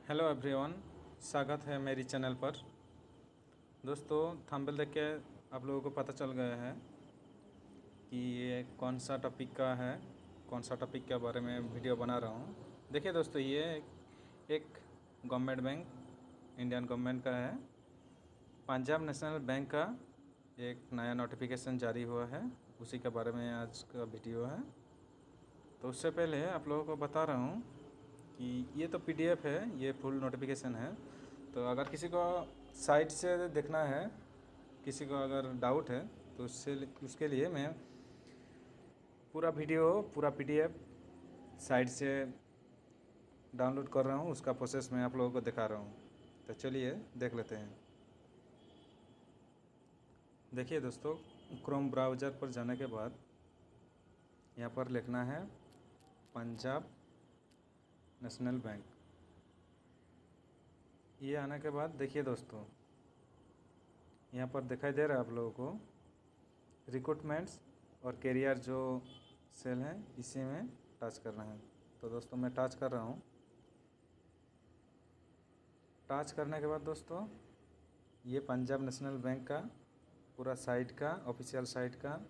Hello everyone, स्वागत है मेरी चैनल पर। दोस्तों, थंबनेल देख के आप लोगों को पता चल गया है कि ये कौन सा टॉपिक का है, कौन सा टॉपिक के बारे में वीडियो बना रहा हूँ। देखिए दोस्तों, ये एक गवर्नमेंट बैंक, इंडियन गवर्नमेंट का है। पंजाब नेशनल बैंक का एक नया नोटिफिकेशन जारी हुआ है, उसी के बारे में आज का वीडियो है। तो उससे पहले आप लोगों को बता रहा हूँ कि ये तो पीडीएफ है, ये फुल नोटिफिकेशन है। तो अगर किसी को साइट से देखना है, किसी को अगर डाउट है, तो उसके लिए मैं पूरा वीडियो, पूरा पीडीएफ साइट से डाउनलोड कर रहा हूँ, उसका प्रोसेस मैं आप लोगों को दिखा रहा हूँ। तो चलिए देख लेते हैं। देखिए दोस्तों, क्रोम ब्राउज़र पर जाने के बाद यहाँ पर लिखना है पंजाब नेशनल बैंक। ये आने के बाद देखिए दोस्तों, यहाँ पर दिखाई दे रहा है आप लोगों को रिक्रूटमेंट्स और कैरियर जो सेल है, इसी में टच करना है। तो दोस्तों मैं टच कर रहा हूँ। टच करने के बाद दोस्तों, ये पंजाब नेशनल बैंक का पूरा साइट का, ऑफिशियल साइट का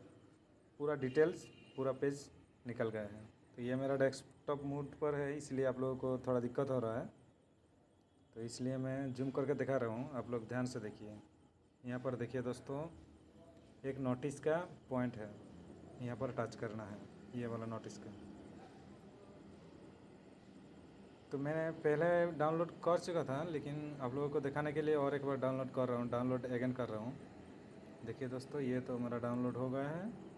पूरा डिटेल्स, पूरा पेज निकल गया है। तो ये मेरा डेस्कटॉप मोड पर है, इसलिए आप लोगों को थोड़ा दिक्कत हो रहा है। तो इसलिए मैं जूम करके दिखा रहा हूँ, आप लोग ध्यान से देखिए। यहाँ पर देखिए दोस्तों, एक नोटिस का पॉइंट है, यहाँ पर टच करना है, ये वाला नोटिस का। तो मैंने पहले डाउनलोड कर चुका था, लेकिन आप लोगों को दिखाने के लिए और एक बार डाउनलोड कर रहा हूँ, डाउनलोड अगेन कर रहा हूँ। देखिए दोस्तों, ये तो मेरा डाउनलोड हो गया है।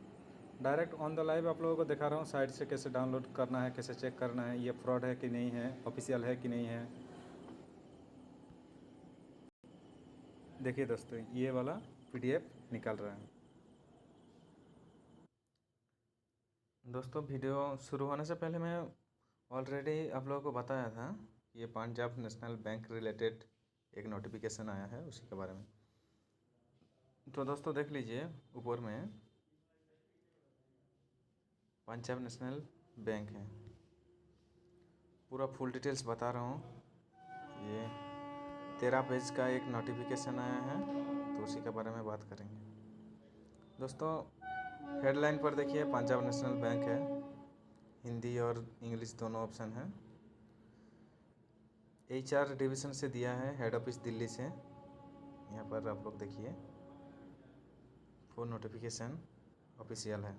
डायरेक्ट ऑन द लाइव आप लोगों को दिखा रहा हूँ साइट से कैसे डाउनलोड करना है, कैसे चेक करना है, ये फ्रॉड है कि नहीं है, ऑफिशियल है कि नहीं है। देखिए दोस्तों, ये वाला पीडीएफ निकल रहा है। दोस्तों, वीडियो शुरू होने से पहले मैं ऑलरेडी आप लोगों को बताया था, ये पंजाब नेशनल बैंक रिलेटेड एक नोटिफिकेशन आया है, उसी के बारे में। तो दोस्तों देख लीजिए, ऊपर में पंजाब नेशनल बैंक है, पूरा फुल डिटेल्स बता रहा हूँ। ये 13 पेज का एक नोटिफिकेशन आया है, तो उसी के बारे में बात करेंगे। दोस्तों, हेडलाइन पर देखिए पंजाब नेशनल बैंक है, हिंदी और इंग्लिश दोनों ऑप्शन है। HR डिवीज़न से दिया है, हेड ऑफिस दिल्ली से। यहाँ पर आप लोग देखिए, फुल नोटिफिकेशन ऑफिशियल है।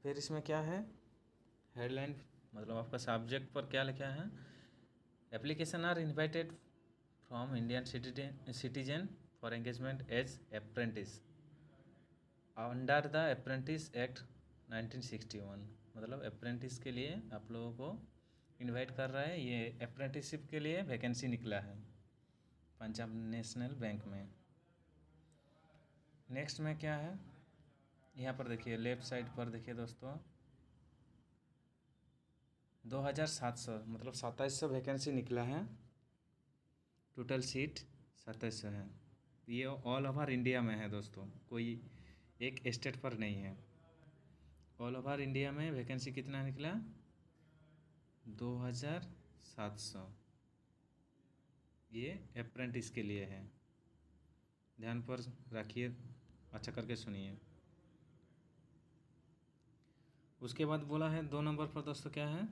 फिर इसमें क्या है, हेडलाइन मतलब आपका सब्जेक्ट पर क्या लिखा है, application are invited from Indian citizen for engagement as apprentice under the apprentice act 1961। मतलब अप्रेंटिस के लिए आप लोगों को इनवाइट कर रहा है। ये अप्रेंटिसशिप के लिए वैकेंसी निकला है पंजाब नेशनल बैंक में। नेक्स्ट में क्या है, यहाँ पर देखिए, लेफ्ट साइड पर देखिए दोस्तों, 2700 मतलब 2700 वैकेंसी निकला है। टोटल सीट 2700 है। ये ऑल ओवर इंडिया में है दोस्तों, कोई एक स्टेट पर नहीं है। ऑल ओवर इंडिया में वैकेंसी कितना निकला, 2700। ये अप्रेंटिस के लिए है, ध्यान पर रखिए, अच्छा करके सुनिए। उसके बाद बोला है 2 नंबर पर दोस्तों क्या है,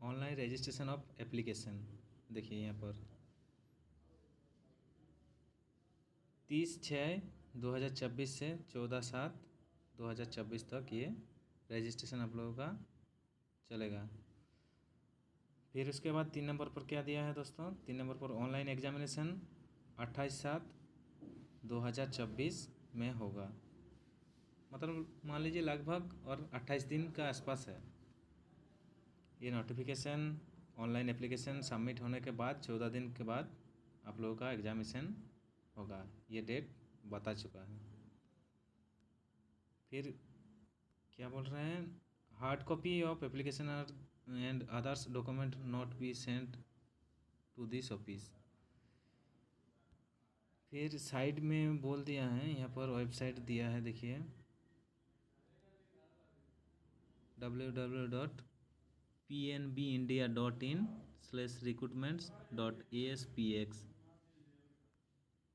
ऑनलाइन रजिस्ट्रेशन ऑफ एप्लीकेशन। देखिए यहाँ पर 30/6/2024 से 14/7/2024 तक ये रजिस्ट्रेशन आप लोगों का चलेगा। फिर उसके बाद 3 नंबर पर क्या दिया है दोस्तों, 3 नंबर पर ऑनलाइन एग्जामिनेशन 28/7/2024 में होगा। मतलब मान लीजिए लगभग और 28 दिन का आसपास है। ये नोटिफिकेशन ऑनलाइन एप्लीकेशन सबमिट होने के बाद 14 दिन के बाद आप लोगों का एग्जामिनेशन होगा, ये डेट बता चुका है। फिर क्या बोल रहे हैं, hard copy of application and others document not be sent to this office. फिर साइड में बोल दिया है, यहाँ पर वेबसाइट दिया है, देखिए www.pnbindia.in/ www.recruitments.aspx,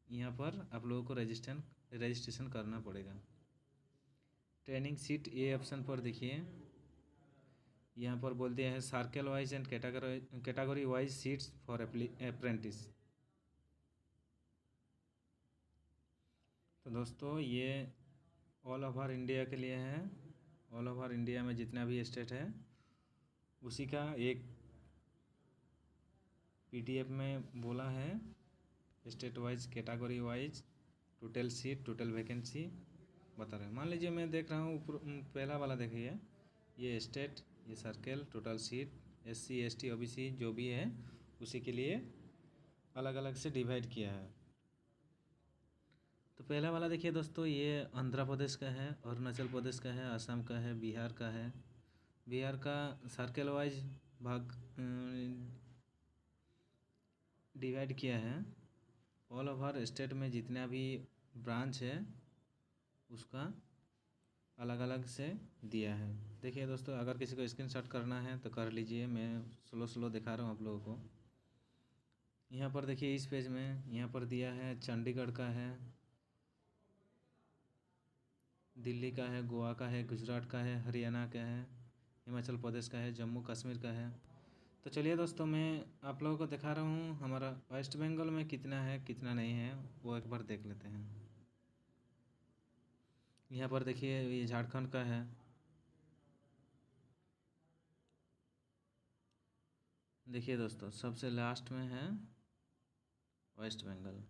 यहाँ पर आप लोगों को रजिस्ट्रेशन करना पड़ेगा। ट्रेनिंग सीट ए ऑप्शन पर देखिए, यहाँ पर बोल दिया है circle wise and category wise seats for apprentice. तो दोस्तों ये ऑल ओवर इंडिया के लिए है। ऑल ओवर इंडिया में जितना भी स्टेट है उसी का एक पीडीएफ में बोला है, state wise category wise total seat total vacancy बता रहे हैं। मान लीजिए मैं देख रहा हूँ पहला वाला देखिए, ये स्टेट, ये circle, total seat, SC ST OBC जो भी है उसी के लिए अलग अलग से डिवाइड किया है। तो पहला वाला देखिए दोस्तों, ये आंध्र प्रदेश का है, अरुणाचल प्रदेश का है, असम का है, बिहार का है। बिहार का सर्कल वाइज भाग डिवाइड किया है। ऑल ओवर स्टेट में जितना भी ब्रांच है उसका अलग अलग से दिया है। देखिए दोस्तों, अगर किसी को स्क्रीनशॉट करना है तो कर लीजिए, मैं स्लो दिखा रहा हूँ आप लोगों को। यहाँ पर देखिए इस पेज में यहाँ पर दिया है चंडीगढ़ का है, दिल्ली का है, गोवा का है, गुजरात का है, हरियाणा का है, हिमाचल प्रदेश का है, जम्मू कश्मीर का है। तो चलिए दोस्तों, मैं आप लोगों को दिखा रहा हूँ हमारा वेस्ट बंगाल में कितना है कितना नहीं है, वो एक बार देख लेते हैं। यहाँ पर देखिए ये झारखंड का है। देखिए दोस्तों, सबसे लास्ट में है वेस्ट बंगाल।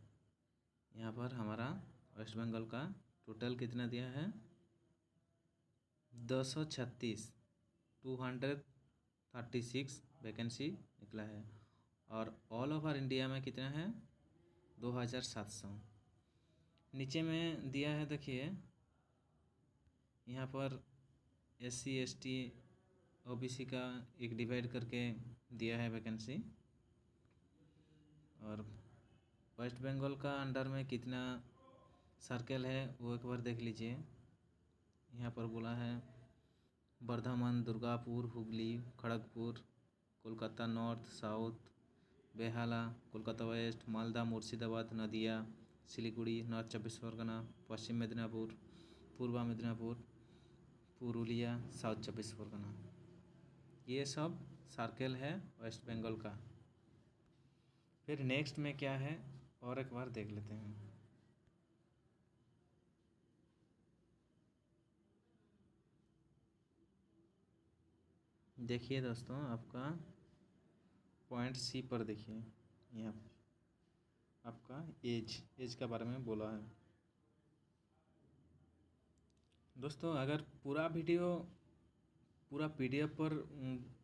यहाँ पर हमारा वेस्ट बंगाल का टोटल कितना दिया है, 236 236 वैकेंसी निकला है। और ऑल ओवर इंडिया में कितना है, 2700। नीचे में दिया है देखिए, यहाँ पर SC ST OBC का एक डिवाइड करके दिया है वैकेंसी। और वेस्ट बंगाल का अंडर में कितना सर्कल है वो एक बार देख लीजिए। यहाँ पर बोला है Bardhaman, Durgapur, Hooghly, Kharagpur, Kolkata north, south, Behala, Kolkata west, Malda, Murshidabad, Nadia, Siliguri, north 24 Parganas, Paschim Medinipur, Purba Medinipur, Purulia, south 24 Pargana. ये सब सर्कल है वेस्ट बंगाल का। फिर नेक्स्ट में क्या है और एक बार देख लेते हैं। देखिए दोस्तों, आपका पॉइंट सी पर देखिए, यहाँ आपका एज के बारे में बोला है। दोस्तों अगर पूरा PDF पर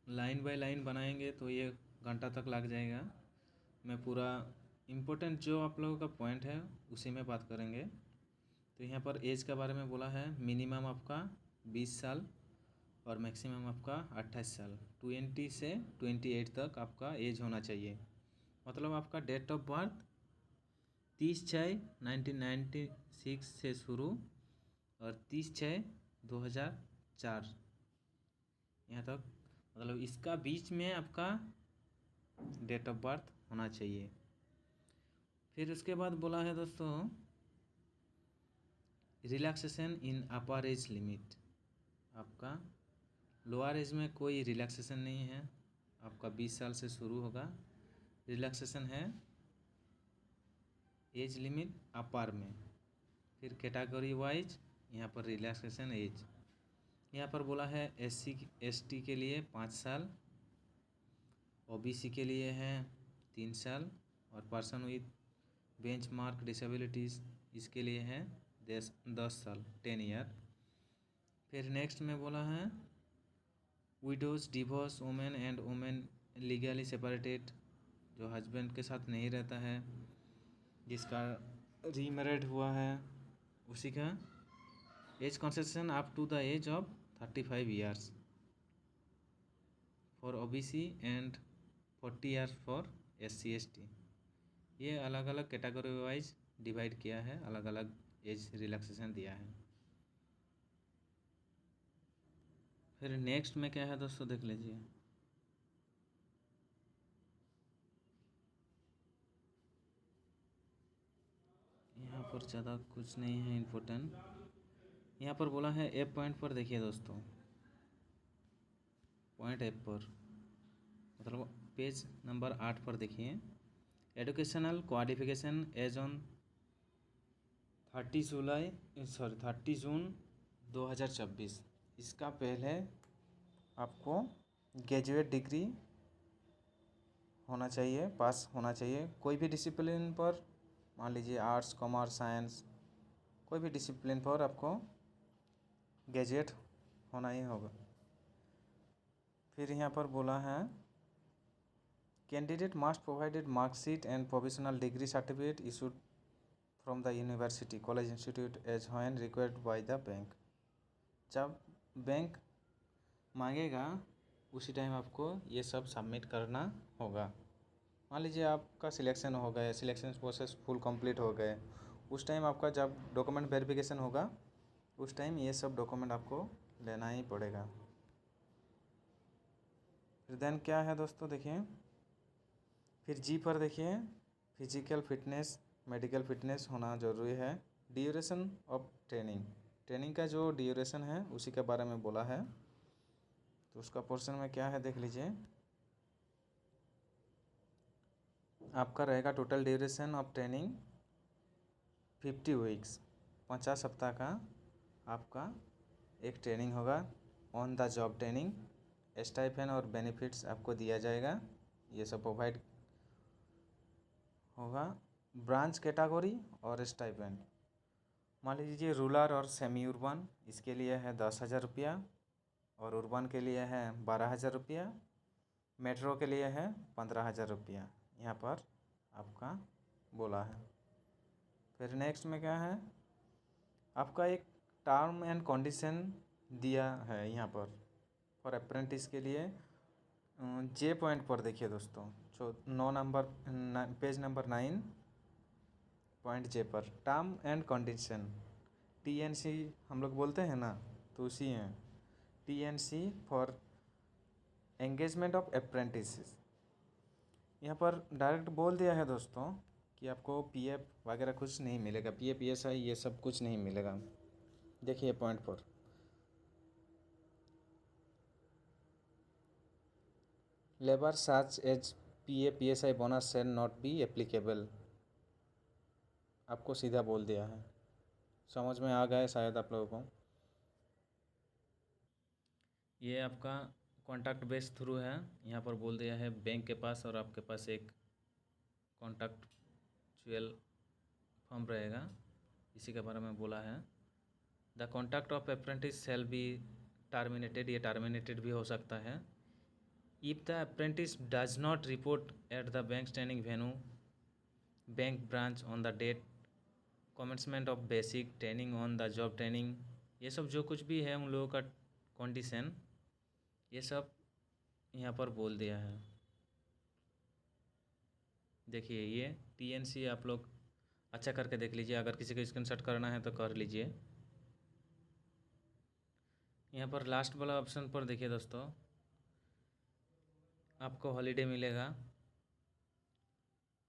लाइन बाय लाइन बनाएंगे तो ये घंटा तक लग जाएगा। मैं पूरा इम्पोर्टेंट जो आप लोगों का पॉइंट है उसी में बात करेंगे। तो यहाँ पर एज के बारे में बोला है, मिनिमम आपका 20 साल और मैक्सिमम आपका 28 साल, 20 से 28 तक आपका एज होना चाहिए। मतलब आपका डेट ऑफ बर्थ 30/6/1996 से शुरू और 30/6/2004 यहाँ तक, मतलब इसका बीच में आपका डेट ऑफ बर्थ होना चाहिए। फिर उसके बाद बोला है दोस्तों, रिलैक्सेशन इन अपर एज लिमिट। आपका लोअर एज में कोई रिलैक्सेशन नहीं है, आपका 20 साल से शुरू होगा। रिलैक्सेशन है एज लिमिट अपर में। फिर कैटेगरी वाइज यहाँ पर रिलैक्सेशन एज, यहाँ पर बोला है SC ST के लिए 5 साल, OBC के लिए है 3 साल और पर्सन विथ बेंचमार्क डिसेबिलिटीज़ इसके लिए है 10 साल, 10 ईयर। फिर नेक्स्ट में बोला है widows, divorce, women and women legally separated, जो हस्बैंड के साथ नहीं रहता है, जिसका रीमैरिड हुआ है, उसी का age concession up to the age of 35 years for OBC and 40 years for SC ST। ये अलग अलग कैटेगरी वाइज डिवाइड किया है, अलग अलग एज रिलैक्सेशन दिया है। फिर नेक्स्ट में क्या है दोस्तों देख लीजिए। पर ज़्यादा कुछ नहीं है इम्पोर्टेंट। यहाँ पर बोला है एफ पॉइंट पर देखिए दोस्तों, पॉइंट एफ पर मतलब पेज नंबर 8 पर देखिए, एजुकेशनल क्वालिफिकेशन एज ऑन 30 जून 2026। इसका पहले आपको ग्रेजुएट डिग्री होना चाहिए, पास होना चाहिए कोई भी डिसिप्लिन पर, मान लीजिए आर्ट्स, कॉमर्स, साइंस, कोई भी डिसिप्लिन पर आपको ग्रेजुएट होना ही होगा। फिर यहाँ पर बोला है candidate must provided marksheet and provisional degree certificate issued from the university college institute as when required by the bank. जब बैंक मांगेगा उसी टाइम आपको ये सब सबमिट करना होगा। मान लीजिए आपका सिलेक्शन हो गया, सिलेक्शन प्रोसेस फुल कंप्लीट हो गए, उस टाइम आपका जब डॉक्यूमेंट वेरिफिकेशन होगा उस टाइम ये सब डॉक्यूमेंट आपको लेना ही पड़ेगा। फिर देन क्या है दोस्तों देखिए, फिर जी पर देखिए, फिजिकल फिटनेस, मेडिकल फिटनेस होना ज़रूरी है। ड्यूरेशन ऑफ ट्रेनिंग, ट्रेनिंग का जो ड्यूरेशन है उसी के बारे में बोला है। तो उसका पोर्शन में क्या है देख लीजिए, आपका रहेगा total duration of training 50 weeks, 50 सप्ताह का आपका एक ट्रेनिंग होगा। On the job training, stipend और बेनिफिट्स आपको दिया जाएगा, ये सब प्रोवाइड होगा। ब्रांच कैटेगरी और स्टाइपेंड, मान लीजिए रूरल और सेमी अर्बन, इसके लिए है 10,000 रुपया, और अर्बन के लिए है 12,000 रुपया, मेट्रो के लिए है 15,000 रुपया, यहाँ पर आपका बोला है। फिर नेक्स्ट में क्या है, आपका एक टर्म एंड कंडीशन दिया है यहाँ पर फॉर अप्रेंटिस के लिए। जे पॉइंट पर देखिए दोस्तों, जो 9 नंबर पेज नंबर 9 पॉइंट जे पर टर्म एंड कंडीशन, TNC हम लोग बोलते हैं ना, तो उसी हैं TNC for engagement of apprentice. यहाँ पर डायरेक्ट बोल दिया है दोस्तों कि आपको PF वगैरह कुछ नहीं मिलेगा, PF PSI ये सब कुछ नहीं मिलेगा। देखिए पॉइंट पर labour such as PF PSI bonus shall not be applicable, आपको सीधा बोल दिया है। समझ में आ गया शायद आप लोगों को। ये आपका कॉन्टैक्ट बेस थ्रू है, यहाँ पर बोल दिया है बैंक के पास और आपके पास एक कॉन्ट्रैक्चुअल फॉर्म रहेगा, इसी के बारे में बोला है। The contract of apprentice shall be terminated, ये टर्मिनेटेड भी हो सकता है। If the apprentice does not report at the bank training venue bank branch on the date commencement of basic training on the job training, ये सब जो कुछ भी है उन लोगों का कंडीशन, ये सब यहाँ पर बोल दिया है। देखिए ये TNC आप लोग अच्छा करके देख लीजिए, अगर किसी को स्क्रीनशॉट करना है तो कर लीजिए। यहाँ पर लास्ट वाला ऑप्शन पर देखिए दोस्तों, आपको हॉलीडे मिलेगा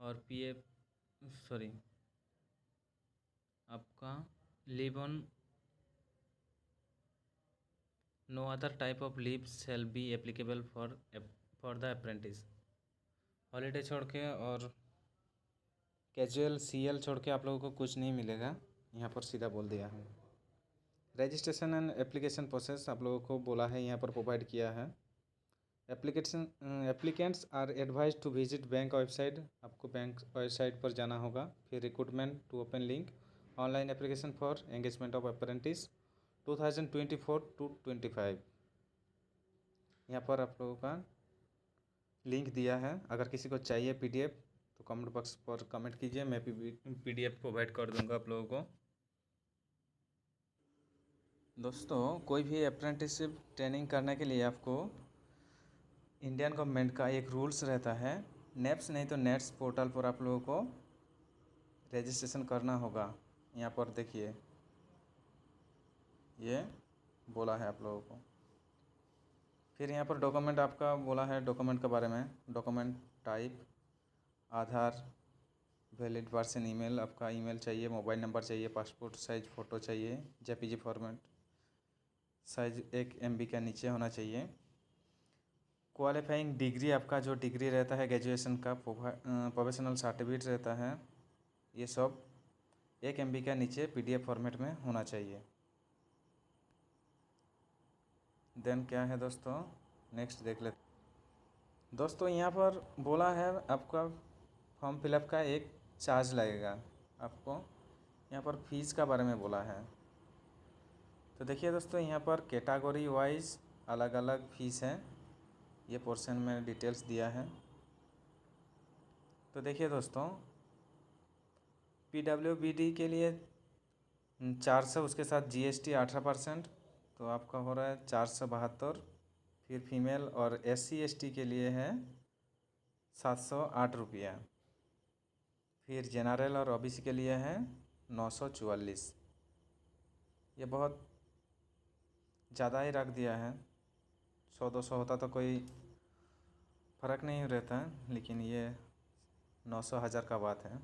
और आपका leave on no other type of leave shall be applicable for the apprentice. Holiday छोड़ के और कैजुअल CL छोड़ के आप लोगों को कुछ नहीं मिलेगा, यहाँ पर सीधा बोल दिया है। रजिस्ट्रेशन एंड एप्लीकेशन प्रोसेस आप लोगों को बोला है, यहाँ पर प्रोवाइड किया है। Applicants are advise to visit bank website, आपको बैंक वेबसाइट पर जाना होगा। फिर recruitment to open link online application for engagement of apprentice 2024-25, यहाँ पर आप लोगों का लिंक दिया है। अगर किसी को चाहिए PDF तो कमेंट बॉक्स पर कमेंट कीजिए, मैं PDF प्रोवाइड कर दूंगा आप लोगों को। दोस्तों कोई भी अप्रेंटिसशिप ट्रेनिंग करने के लिए आपको इंडियन गवर्नमेंट का एक रूल्स रहता है, नेप्स नहीं तो नेट्स पोर्टल पर आप लोगों को रजिस्ट्रेशन करना होगा। यहाँ पर देखिए ये बोला है आप लोगों को। फिर यहाँ पर डॉक्यूमेंट आपका बोला है, डॉक्यूमेंट के बारे में, डॉक्यूमेंट टाइप आधार, वैलिड वर्सन ईमेल, आपका ईमेल चाहिए, मोबाइल नंबर चाहिए, पासपोर्ट साइज फ़ोटो चाहिए, जेपीजी फॉर्मेट, साइज 1 MB का नीचे होना चाहिए। क्वालिफाइंग डिग्री, आपका जो डिग्री रहता है ग्रेजुएशन का, प्रोफेशनल सर्टिफिकेट रहता है, ये सब 1 MB का नीचे PDF फॉर्मेट में होना चाहिए। देन क्या है दोस्तों, नेक्स्ट देख लेते दोस्तों। यहाँ पर बोला है आपका फॉर्म फिलअप का एक चार्ज लगेगा। आपको यहाँ पर फीस का बारे में बोला है। तो देखिए दोस्तों, यहाँ पर कैटेगरी वाइज अलग अलग फ़ीस है, ये पोर्शन में डिटेल्स दिया है। तो देखिए दोस्तों, PWBD के लिए 400, उसके साथ GST 18%, तो आपका हो रहा है 472। फिर फीमेल और SC ST के लिए है 708 रुपया। फिर जनरल और OBC के लिए है 944। ये बहुत ज़्यादा ही रख दिया है। 100-200 होता तो कोई फ़र्क नहीं रहता है, लेकिन ये 900-1000 का बात है।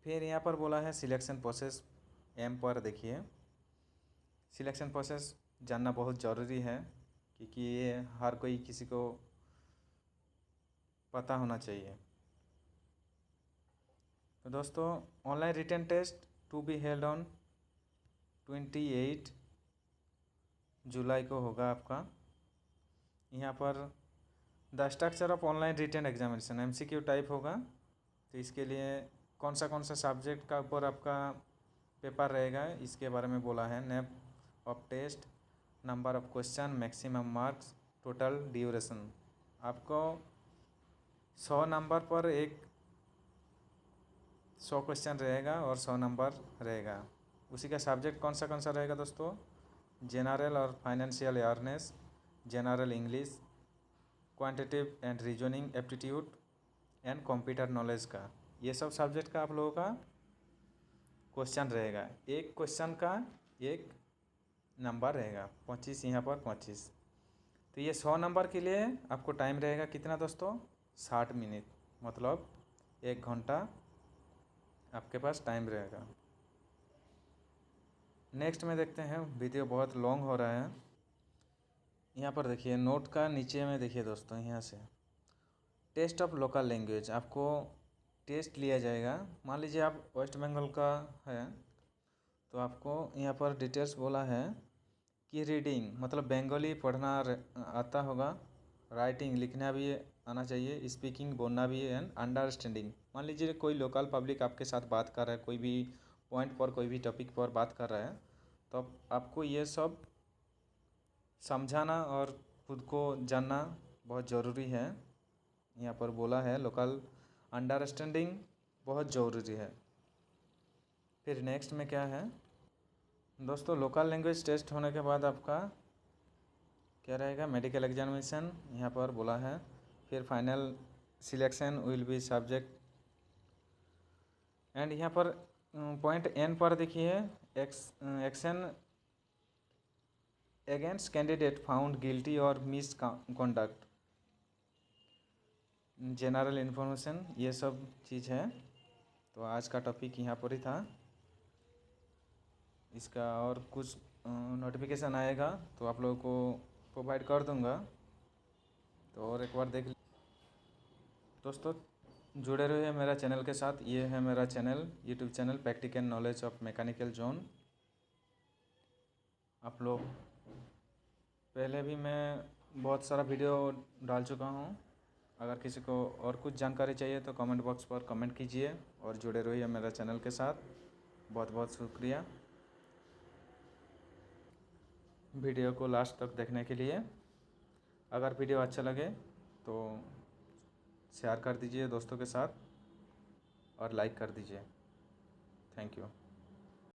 फिर यहाँ पर बोला है सिलेक्शन प्रोसेस M पर। देखिए, सिलेक्शन प्रोसेस जानना बहुत ज़रूरी है, क्योंकि ये हर कोई किसी को पता होना चाहिए। तो दोस्तों, online written test to be held on 28 जुलाई को होगा आपका। यहाँ पर the structure of online written examination MCQ type होगा। तो इसके लिए कौन सा सब्जेक्ट का ऊपर आपका पेपर रहेगा, इसके बारे में बोला है। Name of test, number of question, maximum marks, total duration. आपको 100 नंबर पर 100 क्वेश्चन रहेगा और 100 नंबर रहेगा। उसी का सब्जेक्ट कौन सा रहेगा दोस्तों, जनरल और financial awareness, general English, quantitative and reasoning aptitude and computer knowledge का, ये सब सब्जेक्ट का आप लोगों का क्वेश्चन रहेगा। एक क्वेश्चन का 1 नंबर रहेगा, 25 यहाँ पर 25। तो ये 100 नंबर के लिए आपको टाइम रहेगा कितना दोस्तों, 60 मिनट, मतलब 1 घंटा आपके पास टाइम रहेगा। नेक्स्ट में देखते हैं, वीडियो बहुत लॉन्ग हो रहा है। यहाँ पर देखिए नोट का नीचे में देखिए दोस्तों, यहाँ से टेस्ट ऑफ लोकल लैंग्वेज, आपको टेस्ट लिया जाएगा। मान लीजिए आप वेस्ट बंगाल का है, तो आपको यहाँ पर डिटेल्स बोला है कि रीडिंग मतलब बंगाली पढ़ना आता होगा, राइटिंग लिखना भी आना चाहिए, स्पीकिंग बोलना भी है, एंड अंडरस्टैंडिंग। मान लीजिए कोई लोकल पब्लिक आपके साथ बात कर रहा है, कोई भी पॉइंट पर, कोई भी टॉपिक पर बात कर रहा है, तो आपको ये सब समझाना और खुद को जानना बहुत ज़रूरी है। यहाँ पर बोला है लोकल अंडरस्टैंडिंग बहुत ज़रूरी है। फिर नेक्स्ट में क्या है दोस्तों, लोकल लैंग्वेज टेस्ट होने के बाद आपका क्या रहेगा, मेडिकल एग्जामिनेशन यहाँ पर बोला है। फिर final selection will be subject, and यहाँ पर पॉइंट N पर देखिए action against candidate found guilty और मिस कॉन्डक्ट, जनरल इन्फॉर्मेशन, ये सब चीज़ है। तो आज का टॉपिक यहाँ पर ही था। इसका और कुछ नोटिफिकेशन आएगा तो आप लोगों को प्रोवाइड कर दूंगा। तो और एक बार देख दोस्तों, जुड़े रहिए मेरा चैनल के साथ। ये है मेरा channel, YouTube channel practical knowledge of mechanical zone. आप लोग पहले भी मैं बहुत सारा वीडियो डाल चुका हूँ। अगर किसी को और कुछ जानकारी चाहिए तो कमेंट बॉक्स पर कमेंट कीजिए और जुड़े रहिए मेरा चैनल के साथ। बहुत बहुत शुक्रिया वीडियो को लास्ट तक देखने के लिए। अगर वीडियो अच्छा लगे तो शेयर कर दीजिए दोस्तों के साथ और लाइक कर दीजिए। Thank you.